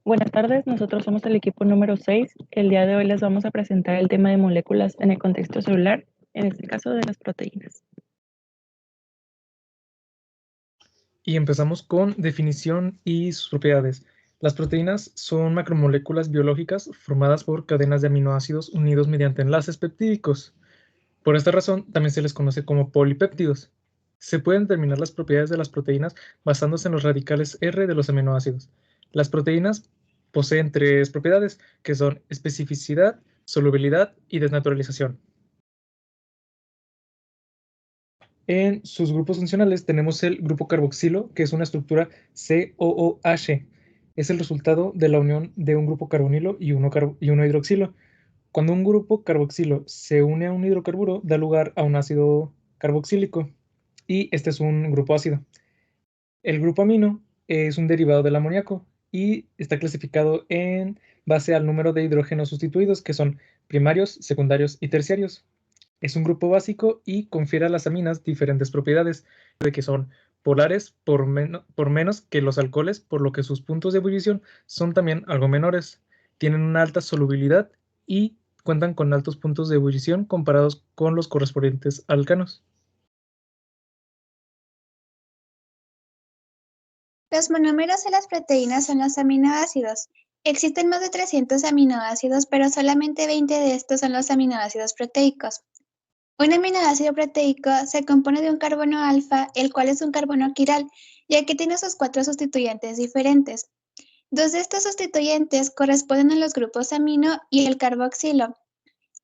Buenas tardes, nosotros somos el equipo número 6. El día de hoy les vamos a presentar el tema de moléculas en el contexto celular, en este caso de las proteínas. Y empezamos con definición y sus propiedades. Las proteínas son macromoléculas biológicas formadas por cadenas de aminoácidos unidos mediante enlaces peptídicos. Por esta razón, también se les conoce como polipéptidos. Se pueden determinar las propiedades de las proteínas basándose en los radicales R de los aminoácidos. Las proteínas poseen tres propiedades, que son especificidad, solubilidad y desnaturalización. En sus grupos funcionales tenemos el grupo carboxilo, que es una estructura COOH. Es el resultado de la unión de un grupo carbonilo y uno hidroxilo. Cuando un grupo carboxilo se une a un hidrocarburo, da lugar a un ácido carboxílico, y este es un grupo ácido. El grupo amino es un derivado del amoníaco y está clasificado en base al número de hidrógenos sustituidos, que son primarios, secundarios y terciarios. Es un grupo básico y confiere a las aminas diferentes propiedades, de que son polares por menos que los alcoholes, por lo que sus puntos de ebullición son también algo menores. Tienen una alta solubilidad y cuentan con altos puntos de ebullición comparados con los correspondientes alcanos. Los monómeros de las proteínas son los aminoácidos. Existen más de 300 aminoácidos, pero solamente 20 de estos son los aminoácidos proteicos. Un aminoácido proteico se compone de un carbono alfa, el cual es un carbono quiral, ya que tiene sus 4 sustituyentes diferentes. Dos de estos sustituyentes corresponden a los grupos amino y el carboxilo.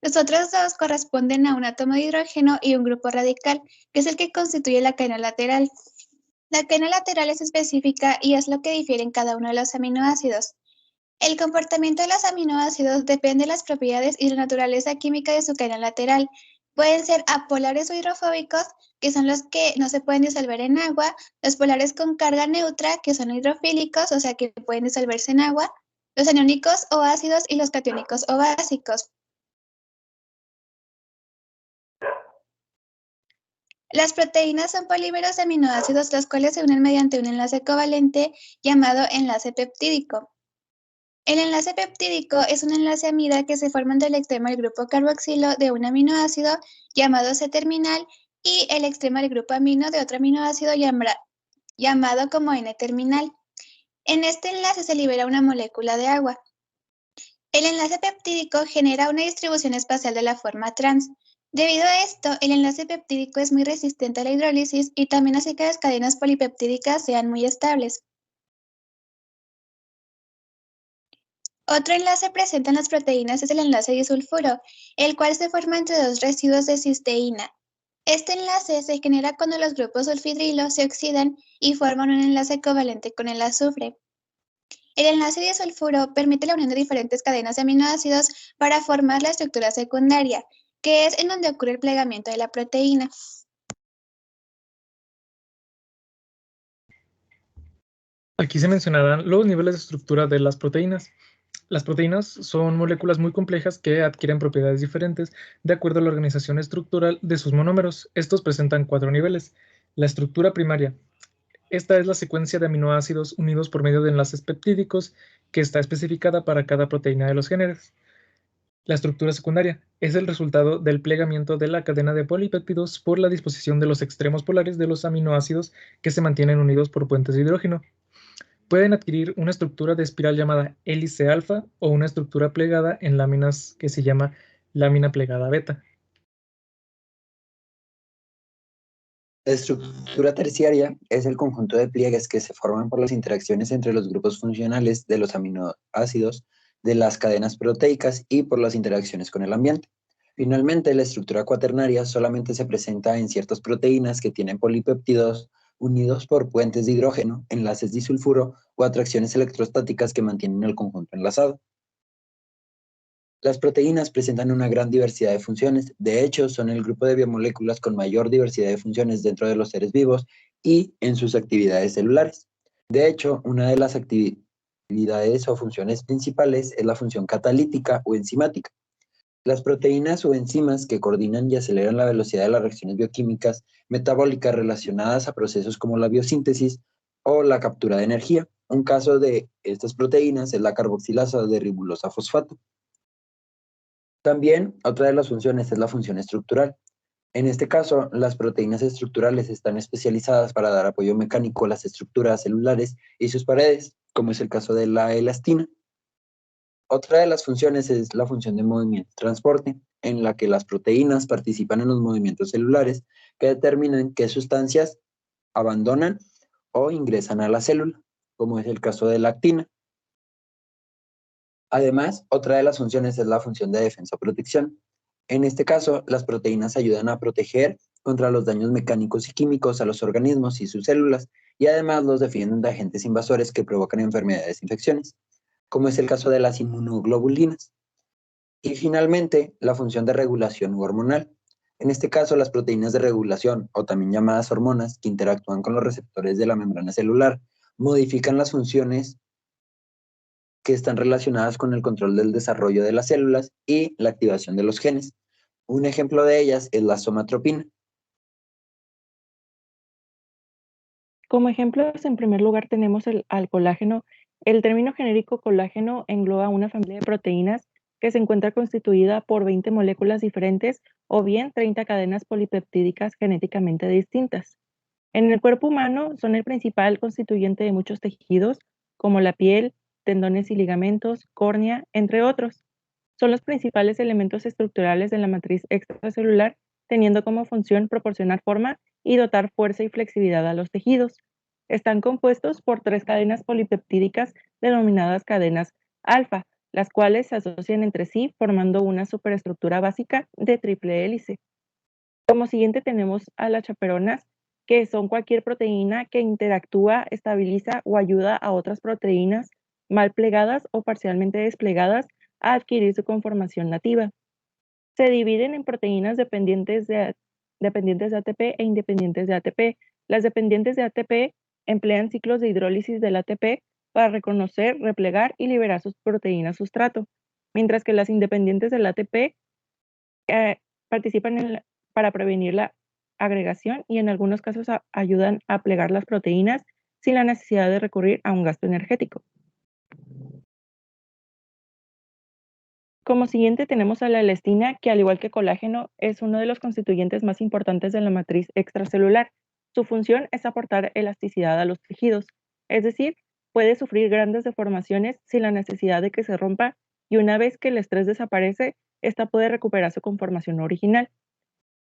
Los otros dos corresponden a un átomo de hidrógeno y un grupo radical, que es el que constituye la cadena lateral. La cadena lateral es específica y es lo que difiere en cada uno de los aminoácidos. El comportamiento de los aminoácidos depende de las propiedades y la naturaleza química de su cadena lateral. Pueden ser apolares o hidrofóbicos, que son los que no se pueden disolver en agua, los polares con carga neutra, que son hidrofílicos, o sea que pueden disolverse en agua, los aniónicos o ácidos y los catiónicos o básicos. Las proteínas son polímeros de aminoácidos, los cuales se unen mediante un enlace covalente llamado enlace peptídico. El enlace peptídico es un enlace amida que se forma entre el extremo del grupo carboxilo de un aminoácido llamado C-terminal y el extremo del grupo amino de otro aminoácido llamado como N-terminal. En este enlace se libera una molécula de agua. El enlace peptídico genera una distribución espacial de la forma trans. Debido a esto, el enlace peptídico es muy resistente a la hidrólisis y también hace que las cadenas polipeptídicas sean muy estables. Otro enlace presente en las proteínas es el enlace disulfuro, el cual se forma entre dos residuos de cisteína. Este enlace se genera cuando los grupos sulfidrilo se oxidan y forman un enlace covalente con el azufre. El enlace disulfuro permite la unión de diferentes cadenas de aminoácidos para formar la estructura secundaria, que es en donde ocurre el plegamiento de la proteína. Aquí se mencionarán los niveles de estructura de las proteínas. Las proteínas son moléculas muy complejas que adquieren propiedades diferentes de acuerdo a la organización estructural de sus monómeros. Estos presentan 4 niveles. La estructura primaria. Esta es la secuencia de aminoácidos unidos por medio de enlaces peptídicos que está especificada para cada proteína de los géneros. La estructura secundaria es el resultado del plegamiento de la cadena de polipéptidos por la disposición de los extremos polares de los aminoácidos que se mantienen unidos por puentes de hidrógeno. Pueden adquirir una estructura de espiral llamada hélice alfa o una estructura plegada en láminas que se llama lámina plegada beta. La estructura terciaria es el conjunto de pliegues que se forman por las interacciones entre los grupos funcionales de los aminoácidos de las cadenas proteicas y por las interacciones con el ambiente. Finalmente, la estructura cuaternaria solamente se presenta en ciertas proteínas que tienen polipéptidos unidos por puentes de hidrógeno, enlaces disulfuro o atracciones electrostáticas que mantienen el conjunto enlazado. Las proteínas presentan una gran diversidad de funciones, de hecho son el grupo de biomoléculas con mayor diversidad de funciones dentro de los seres vivos y en sus actividades celulares. De hecho, una de las actividades o funciones principales es la función catalítica o enzimática. Las proteínas o enzimas que coordinan y aceleran la velocidad de las reacciones bioquímicas metabólicas relacionadas a procesos como la biosíntesis o la captura de energía, Un caso de estas proteínas es la carboxilasa de ribosa fosfato. También otra de las funciones es la función estructural. En este caso, las proteínas estructurales están especializadas para dar apoyo mecánico a las estructuras celulares y sus paredes, como es el caso de la elastina. Otra de las funciones es la función de movimiento-transporte, en la que las proteínas participan en los movimientos celulares que determinan qué sustancias abandonan o ingresan a la célula, como es el caso de la actina. Además, otra de las funciones es la función de defensa o protección. En este caso, las proteínas ayudan a proteger contra los daños mecánicos y químicos a los organismos y sus células, y además los defienden de agentes invasores que provocan enfermedades e infecciones, como es el caso de las inmunoglobulinas. Y finalmente, la función de regulación hormonal. En este caso, las proteínas de regulación, o también llamadas hormonas, que interactúan con los receptores de la membrana celular, modifican las funciones que están relacionadas con el control del desarrollo de las células y la activación de los genes. Un ejemplo de ellas es la somatropina. Como ejemplos, en primer lugar tenemos al colágeno. El término genérico colágeno engloba una familia de proteínas que se encuentra constituida por 20 moléculas diferentes o bien 30 cadenas polipeptídicas genéticamente distintas. En el cuerpo humano son el principal constituyente de muchos tejidos, como la piel, tendones y ligamentos, córnea, entre otros. Son los principales elementos estructurales de la matriz extracelular, teniendo como función proporcionar forma y dotar fuerza y flexibilidad a los tejidos. Están compuestos por 3 cadenas polipeptídicas denominadas cadenas alfa, las cuales se asocian entre sí formando una superestructura básica de triple hélice. Como siguiente tenemos a las chaperonas, que son cualquier proteína que interactúa, estabiliza o ayuda a otras proteínas mal plegadas o parcialmente desplegadas a adquirir su conformación nativa. Se dividen en proteínas dependientes de ATP e independientes de ATP. Las dependientes de ATP emplean ciclos de hidrólisis del ATP para reconocer, replegar y liberar sus proteínas sustrato, mientras que las independientes del ATP participan para prevenir la agregación y en algunos casos ayudan a plegar las proteínas sin la necesidad de recurrir a un gasto energético. Como siguiente tenemos a la elastina, que al igual que colágeno es uno de los constituyentes más importantes de la matriz extracelular. Su función es aportar elasticidad a los tejidos, es decir, puede sufrir grandes deformaciones sin la necesidad de que se rompa y una vez que el estrés desaparece, esta puede recuperar su conformación original.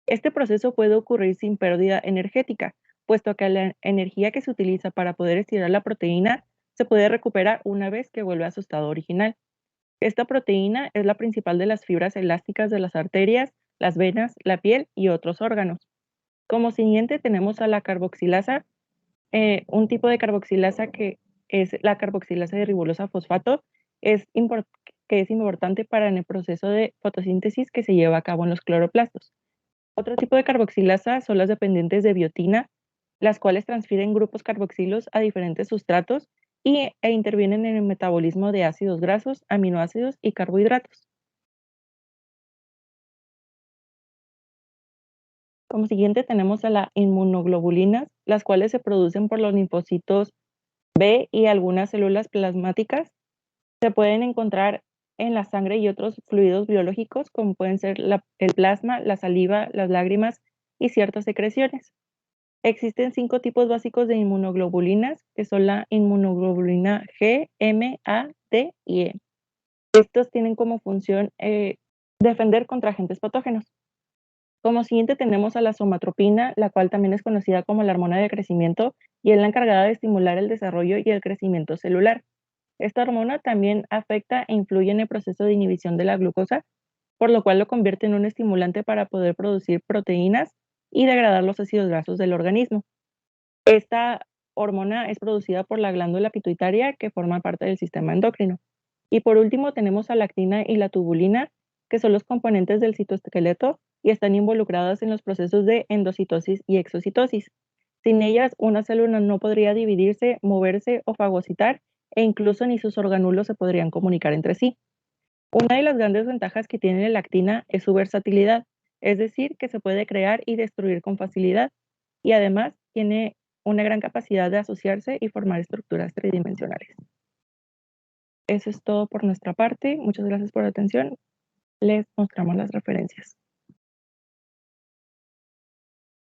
Este proceso puede ocurrir sin pérdida energética, puesto que la energía que se utiliza para poder estirar la proteína se puede recuperar una vez que vuelve a su estado original. Esta proteína es la principal de las fibras elásticas de las arterias, las venas, la piel y otros órganos. Como siguiente tenemos a la carboxilasa, un tipo de carboxilasa que es la carboxilasa de ribosa fosfato, que es importante para el proceso de fotosíntesis que se lleva a cabo en los cloroplastos. Otro tipo de carboxilasa son las dependientes de biotina, las cuales transfieren grupos carboxilos a diferentes sustratos e intervienen en el metabolismo de ácidos grasos, aminoácidos y carbohidratos. Como siguiente tenemos a las inmunoglobulinas, las cuales se producen por los linfocitos B y algunas células plasmáticas. Se pueden encontrar en la sangre y otros fluidos biológicos, como pueden ser el plasma, la saliva, las lágrimas y ciertas secreciones. Existen 5 tipos básicos de inmunoglobulinas, que son la inmunoglobulina G, M, A, D y E. Estos tienen como función defender contra agentes patógenos. Como siguiente tenemos a la somatropina, la cual también es conocida como la hormona de crecimiento y es la encargada de estimular el desarrollo y el crecimiento celular. Esta hormona también afecta e influye en el proceso de inhibición de la glucosa, por lo cual lo convierte en un estimulante para poder producir proteínas y degradar los ácidos grasos del organismo. Esta hormona es producida por la glándula pituitaria, que forma parte del sistema endocrino. Y por último tenemos a la actina y la tubulina, que son los componentes del citoesqueleto y están involucradas en los procesos de endocitosis y exocitosis. Sin ellas, una célula no podría dividirse, moverse o fagocitar, e incluso ni sus organulos se podrían comunicar entre sí. Una de las grandes ventajas que tiene la actina es su versatilidad, es decir, que se puede crear y destruir con facilidad, y además tiene una gran capacidad de asociarse y formar estructuras tridimensionales. Eso es todo por nuestra parte. Muchas gracias por la atención. Les mostramos las referencias.